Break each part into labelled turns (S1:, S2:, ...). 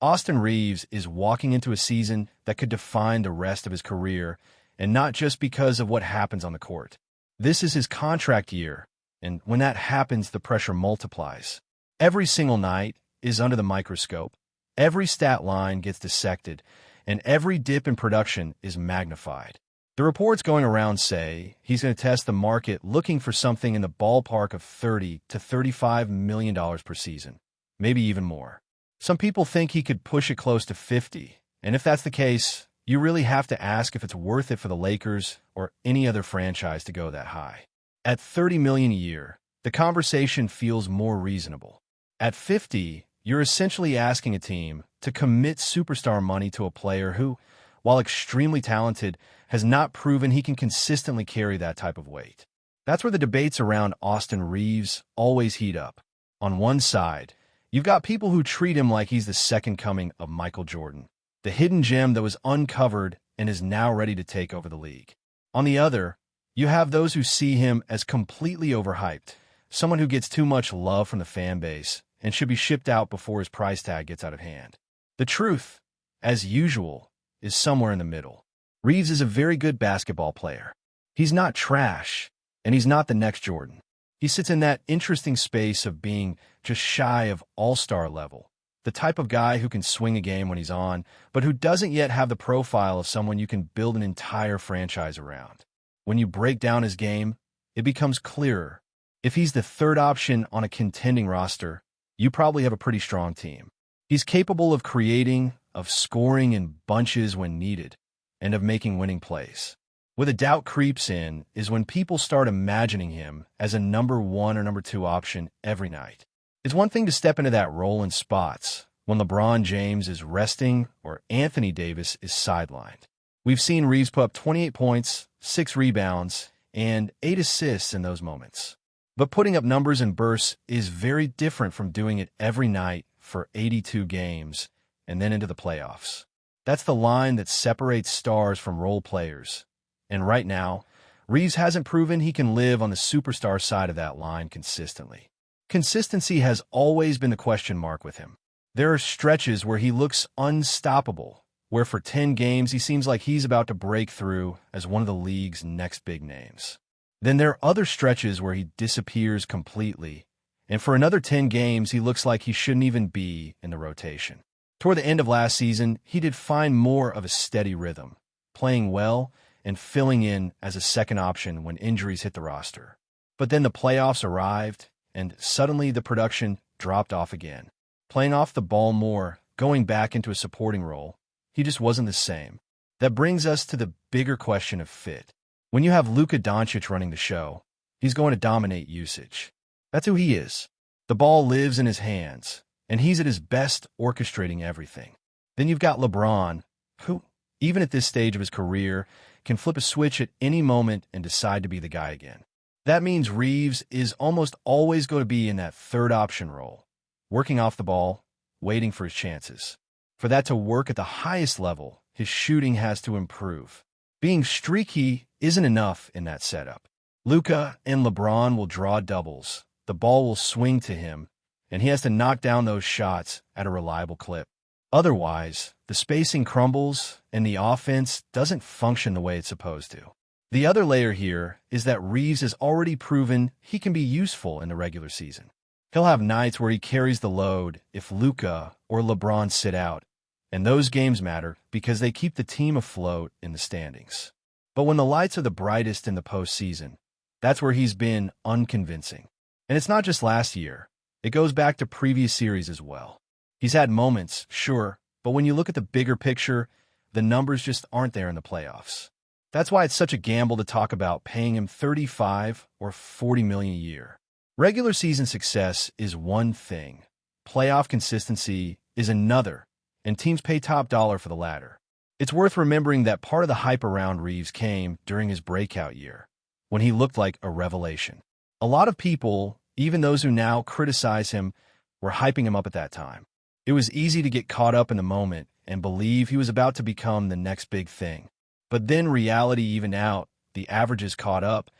S1: Austin Reaves is walking into a season that could define the rest of his career, and not just because of what happens on the court. This is his contract year, and when that happens, the pressure multiplies. Every single night is under the microscope. Every stat line gets dissected, and every dip in production is magnified. The reports going around say he's going to test the market looking for something in the ballpark of $30 to $35 million per season, maybe even more. Some people think he could push it close to 50, and if that's the case, you really have to ask if it's worth it for the Lakers or any other franchise to go that high. At $30 million a year, the conversation feels more reasonable. At 50, you're essentially asking a team to commit superstar money to a player who, while extremely talented, has not proven he can consistently carry that type of weight. That's where the debates around Austin Reaves always heat up. On one side, you've got people who treat him like he's the second coming of Michael Jordan, the hidden gem that was uncovered and is now ready to take over the league. On the other, you have those who see him as completely overhyped, someone who gets too much love from the fan base and should be shipped out before his price tag gets out of hand. The truth, as usual, is somewhere in the middle. Reaves is a very good basketball player. He's not trash, and he's not the next Jordan. He sits in that interesting space of being just shy of all-star level, the type of guy who can swing a game when he's on, but who doesn't yet have the profile of someone you can build an entire franchise around. When you break down his game, it becomes clearer. If he's the third option on a contending roster, you probably have a pretty strong team. He's capable of creating, of scoring in bunches when needed, and of making winning plays. Where the doubt creeps in is when people start imagining him as a number one or number two option every night. It's one thing to step into that role in spots when LeBron James is resting or Anthony Davis is sidelined. We've seen Reaves put up 28 points, 6 rebounds, and 8 assists in those moments. But putting up numbers in bursts is very different from doing it every night for 82 games and then into the playoffs. That's the line that separates stars from role players. And right now, Reaves hasn't proven he can live on the superstar side of that line consistently. Consistency has always been the question mark with him. There are stretches where he looks unstoppable, where for 10 games he seems like he's about to break through as one of the league's next big names. Then there are other stretches where he disappears completely, and for another 10 games he looks like he shouldn't even be in the rotation. Toward the end of last season, he did find more of a steady rhythm, playing well and filling in as a second option when injuries hit the roster. But then the playoffs arrived, and suddenly the production dropped off again. Playing off the ball more, going back into a supporting role, he just wasn't the same. That brings us to the bigger question of fit. When you have Luka Doncic running the show, he's going to dominate usage. That's who he is. The ball lives in his hands, and he's at his best orchestrating everything. Then you've got LeBron, who, even at this stage of his career, can flip a switch at any moment and decide to be the guy again. That means Reaves is almost always going to be in that third option role, working off the ball, waiting for his chances. For that to work at the highest level, his shooting has to improve. Being streaky isn't enough in that setup. Luka and LeBron will draw doubles, the ball will swing to him, and he has to knock down those shots at a reliable clip. Otherwise, the spacing crumbles and the offense doesn't function the way it's supposed to. The other layer here is that Reaves has already proven he can be useful in the regular season. He'll have nights where he carries the load if Luka or LeBron sit out, and those games matter because they keep the team afloat in the standings. But when the lights are the brightest in the postseason, that's where he's been unconvincing. And it's not just last year. It goes back to previous series as well. He's had moments, sure, but when you look at the bigger picture, the numbers just aren't there in the playoffs. That's why it's such a gamble to talk about paying him $35 or $40 million a year. Regular season success is one thing. Playoff consistency is another, and teams pay top dollar for the latter. It's worth remembering that part of the hype around Reaves came during his breakout year, when he looked like a revelation. A lot of people, even those who now criticize him, were hyping him up at that time. It was easy to get caught up in the moment and believe he was about to become the next big thing. But then reality evened out, the averages caught up,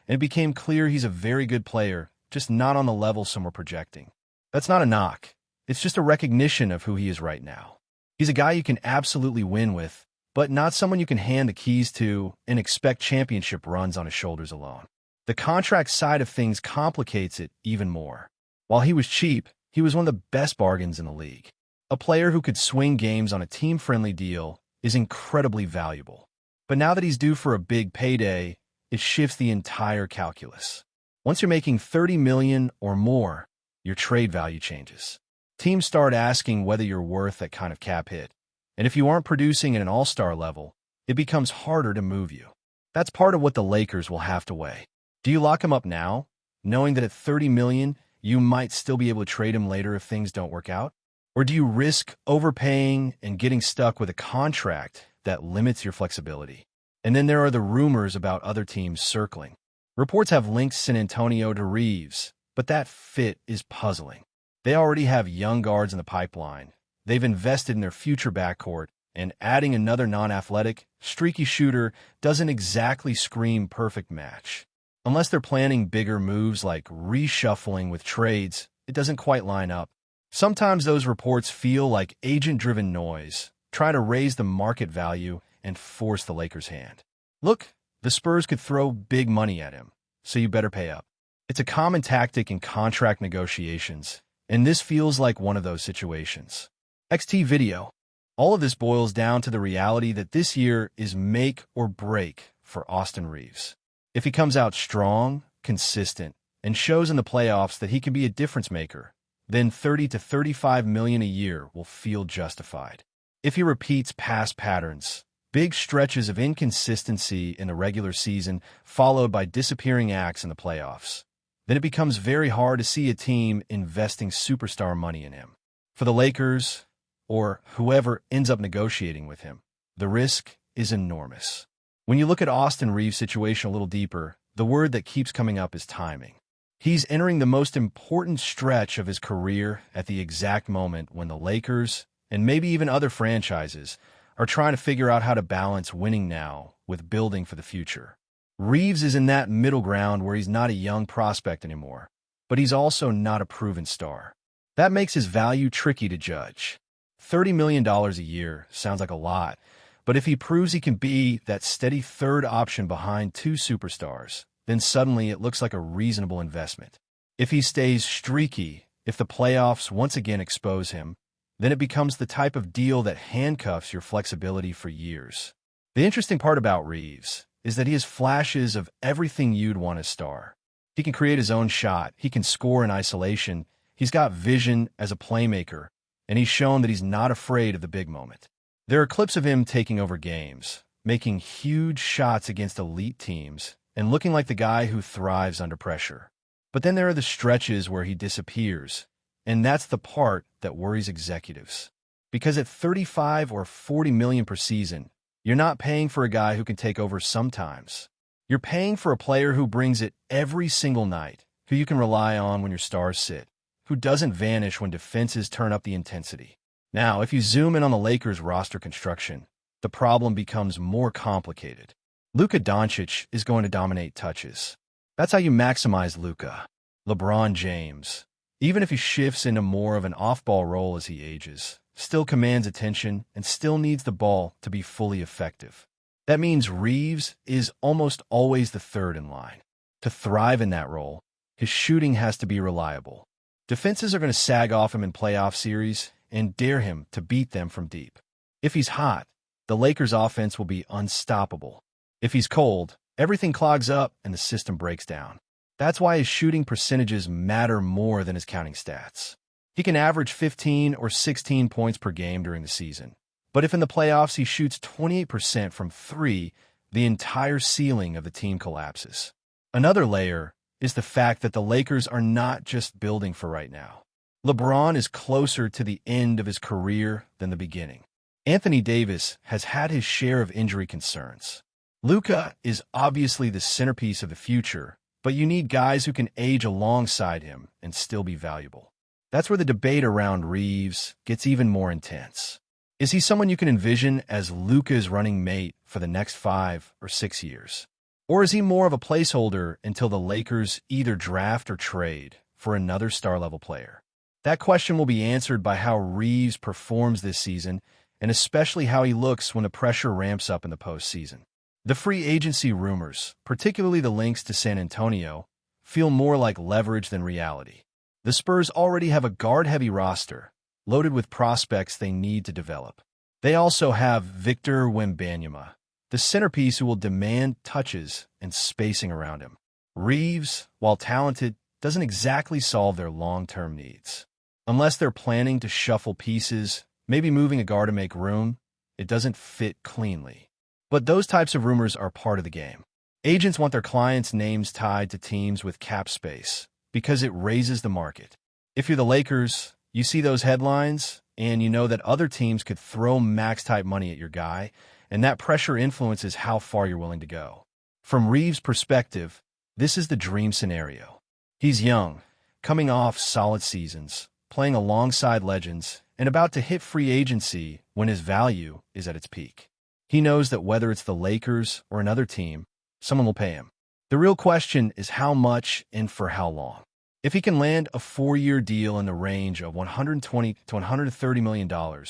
S1: and it became clear he's a very good player, just not on the level some were projecting. That's not a knock. It's just a recognition of who he is right now. He's a guy you can absolutely win with, but not someone you can hand the keys to and expect championship runs on his shoulders alone. The contract side of things complicates it even more. While he was cheap, he was one of the best bargains in the league. A player who could swing games on a team-friendly deal is incredibly valuable. But now that he's due for a big payday, it shifts the entire calculus. Once you're making $30 million or more, your trade value changes. Teams start asking whether you're worth that kind of cap hit. And if you aren't producing at an all-star level, it becomes harder to move you. That's part of what the Lakers will have to weigh. Do you lock him up now, knowing that at $30 million, you might still be able to trade him later if things don't work out? Or do you risk overpaying and getting stuck with a contract that limits your flexibility? And then there are the rumors about other teams circling. Reports have linked San Antonio to Reaves, but that fit is puzzling. They already have young guards in the pipeline. They've invested in their future backcourt, and adding another non-athletic, streaky shooter doesn't exactly scream perfect match. Unless they're planning bigger moves like reshuffling with trades, it doesn't quite line up. Sometimes those reports feel like agent-driven noise, try to raise the market value and force the Lakers' hand. Look, the Spurs could throw big money at him, so you better pay up. It's a common tactic in contract negotiations, and this feels like one of those situations. XT video. All of this boils down to the reality that this year is make or break for Austin Reaves. If he comes out strong, consistent, and shows in the playoffs that he can be a difference maker, then $30 to $35 million a year will feel justified. If he repeats past patterns, big stretches of inconsistency in the regular season followed by disappearing acts in the playoffs, then it becomes very hard to see a team investing superstar money in him. For the Lakers, or whoever ends up negotiating with him, the risk is enormous. When you look at Austin Reaves' situation a little deeper, the word that keeps coming up is timing. He's entering the most important stretch of his career at the exact moment when the Lakers, and maybe even other franchises, are trying to figure out how to balance winning now with building for the future. Reaves is in that middle ground where he's not a young prospect anymore, but he's also not a proven star. That makes his value tricky to judge. $30 million a year sounds like a lot, but if he proves he can be that steady third option behind two superstars, then suddenly it looks like a reasonable investment. If he stays streaky, if the playoffs once again expose him, then it becomes the type of deal that handcuffs your flexibility for years. The interesting part about Reaves is that he has flashes of everything you'd want a star. He can create his own shot, he can score in isolation, he's got vision as a playmaker, and he's shown that he's not afraid of the big moment. There are clips of him taking over games, making huge shots against elite teams, and looking like the guy who thrives under pressure. But then there are the stretches where he disappears, and that's the part that worries executives. Because at $35 or $40 million per season, you're not paying for a guy who can take over sometimes. You're paying for a player who brings it every single night, who you can rely on when your stars sit, who doesn't vanish when defenses turn up the intensity. Now, if you zoom in on the Lakers' roster construction, the problem becomes more complicated. Luka Doncic is going to dominate touches. That's how you maximize Luka. LeBron James, even if he shifts into more of an off-ball role as he ages, still commands attention and still needs the ball to be fully effective. That means Reaves is almost always the third in line. To thrive in that role, his shooting has to be reliable. Defenses are going to sag off him in playoff series and dare him to beat them from deep. If he's hot, the Lakers' offense will be unstoppable. If he's cold, everything clogs up and the system breaks down. That's why his shooting percentages matter more than his counting stats. He can average 15 or 16 points per game during the season. But if in the playoffs he shoots 28% from three, the entire ceiling of the team collapses. Another layer is the fact that the Lakers are not just building for right now. LeBron is closer to the end of his career than the beginning. Anthony Davis has had his share of injury concerns. Luka is obviously the centerpiece of the future, but you need guys who can age alongside him and still be valuable. That's where the debate around Reaves gets even more intense. Is he someone you can envision as Luka's running mate for the next 5 or 6 years? Or is he more of a placeholder until the Lakers either draft or trade for another star-level player? That question will be answered by how Reaves performs this season, and especially how he looks when the pressure ramps up in the postseason. The free agency rumors, particularly the links to San Antonio, feel more like leverage than reality. The Spurs already have a guard-heavy roster, loaded with prospects they need to develop. They also have Victor Wembanyama, the centerpiece who will demand touches and spacing around him. Reaves, while talented, doesn't exactly solve their long-term needs. Unless they're planning to shuffle pieces, maybe moving a guard to make room, it doesn't fit cleanly. But those types of rumors are part of the game. Agents want their clients' names tied to teams with cap space because it raises the market. If you're the Lakers, you see those headlines, and you know that other teams could throw max-type money at your guy, and that pressure influences how far you're willing to go. From Reaves' perspective, this is the dream scenario. He's young, coming off solid seasons, playing alongside legends, and about to hit free agency when his value is at its peak. He knows that whether it's the Lakers or another team, someone will pay him. The real question is how much and for how long. If he can land a 4-year deal in the range of $120 to $130 million,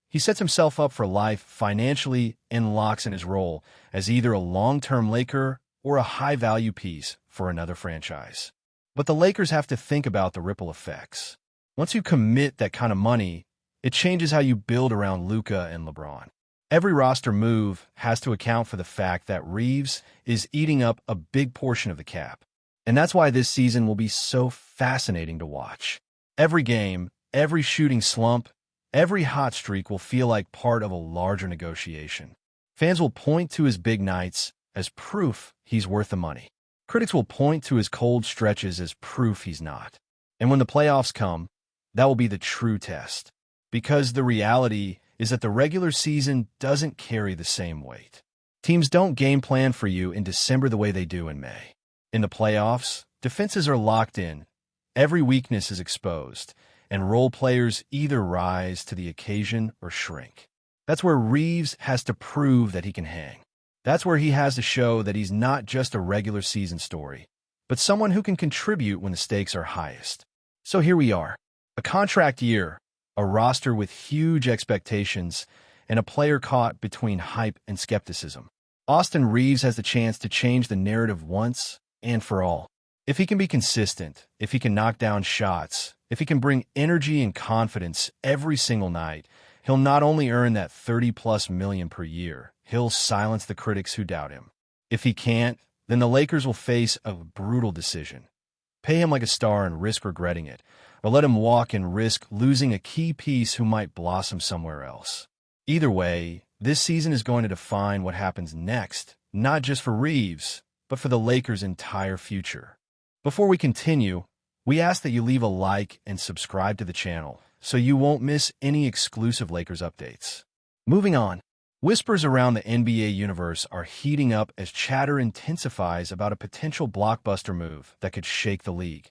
S1: he sets himself up for life financially and locks in his role as either a long-term Laker or a high-value piece for another franchise. But the Lakers have to think about the ripple effects. Once you commit that kind of money, it changes how you build around Luka and LeBron. Every roster move has to account for the fact that Reaves is eating up a big portion of the cap. And that's why this season will be so fascinating to watch. Every game, every shooting slump, every hot streak will feel like part of a larger negotiation. Fans will point to his big nights as proof he's worth the money. Critics will point to his cold stretches as proof he's not. And when the playoffs come, that will be the true test. Because the reality is that the regular season doesn't carry the same weight. Teams don't game plan for you in December the way they do in May. In the playoffs, defenses are locked in, every weakness is exposed, and role players either rise to the occasion or shrink. That's where Reaves has to prove that he can hang. That's where he has to show that he's not just a regular season story, but someone who can contribute when the stakes are highest. So here we are, a contract year, a roster with huge expectations, and a player caught between hype and skepticism. Austin Reaves has the chance to change the narrative once and for all. If he can be consistent, if he can knock down shots, if he can bring energy and confidence every single night, he'll not only earn that $30+ million per year, he'll silence the critics who doubt him. If he can't, then the Lakers will face a brutal decision. Pay him like a star and risk regretting it, or let him walk and risk losing a key piece who might blossom somewhere else. Either way, this season is going to define what happens next, not just for Reaves, but for the Lakers' entire future. Before we continue, we ask that you leave a like and subscribe to the channel so you won't miss any exclusive Lakers updates. Moving on, whispers around the NBA universe are heating up as chatter intensifies about a potential blockbuster move that could shake the league.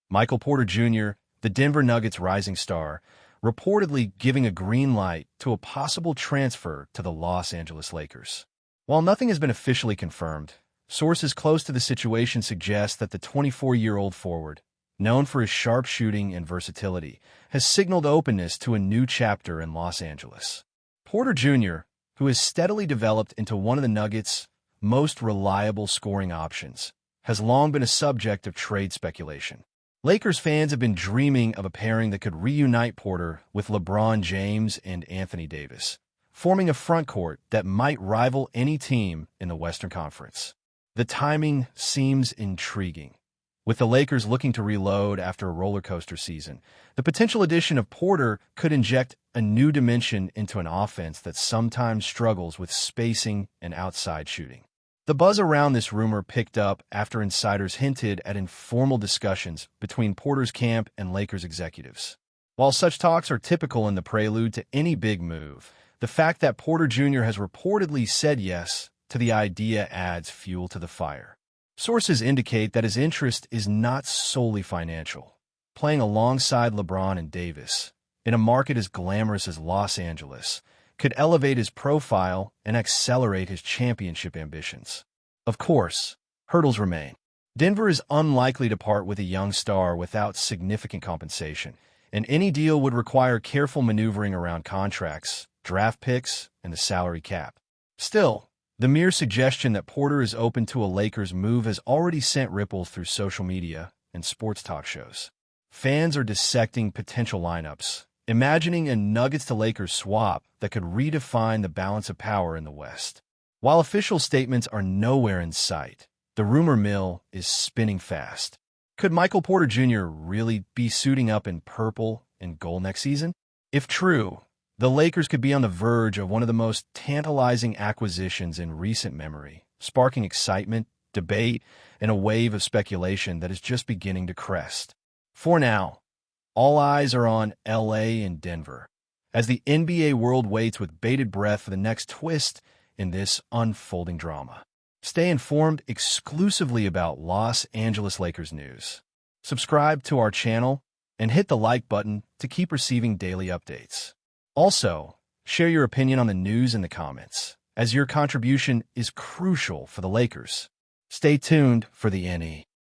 S1: Michael Porter Jr., the Denver Nuggets rising star, reportedly giving a green light to a possible transfer to the Los Angeles Lakers. While nothing has been officially confirmed, sources close to the situation suggest that the 24-year-old forward, known for his sharp shooting and versatility, has signaled openness to a new chapter in Los Angeles. Porter Jr., who has steadily developed into one of the Nuggets' most reliable scoring options, has long been a subject of trade speculation. Lakers fans have been dreaming of a pairing that could reunite Porter with LeBron James and Anthony Davis, forming a frontcourt that might rival any team in the Western Conference. The timing seems intriguing. With the Lakers looking to reload after a roller coaster season, the potential addition of Porter could inject a new dimension into an offense that sometimes struggles with spacing and outside shooting. The buzz around this rumor picked up after insiders hinted at informal discussions between Porter's camp and Lakers executives. While such talks are typical in the prelude to any big move, the fact that Porter Jr. has reportedly said yes to the idea adds fuel to the fire. Sources indicate that his interest is not solely financial. Playing alongside LeBron and Davis, in a market as glamorous as Los Angeles, could elevate his profile and accelerate his championship ambitions. Of course, hurdles remain. Denver is unlikely to part with a young star without significant compensation, and any deal would require careful maneuvering around contracts, draft picks, and the salary cap. Still, the mere suggestion that Porter is open to a Lakers move has already sent ripples through social media and sports talk shows. Fans are dissecting potential lineups, imagining a Nuggets to Lakers swap that could redefine the balance of power in the West. While official statements are nowhere in sight, the rumor mill is spinning fast. Could Michael Porter Jr. really be suiting up in purple and gold next season? If true, the Lakers could be on the verge of one of the most tantalizing acquisitions in recent memory, sparking excitement, debate, and a wave of speculation that is just beginning to crest. For now, all eyes are on LA and Denver, as the NBA world waits with bated breath for the next twist in this unfolding drama. Stay informed exclusively about Los Angeles Lakers news. Subscribe to our channel and hit the like button to keep receiving daily updates. Also, share your opinion on the news in the comments, as your contribution is crucial for the Lakers. Stay tuned for the NE.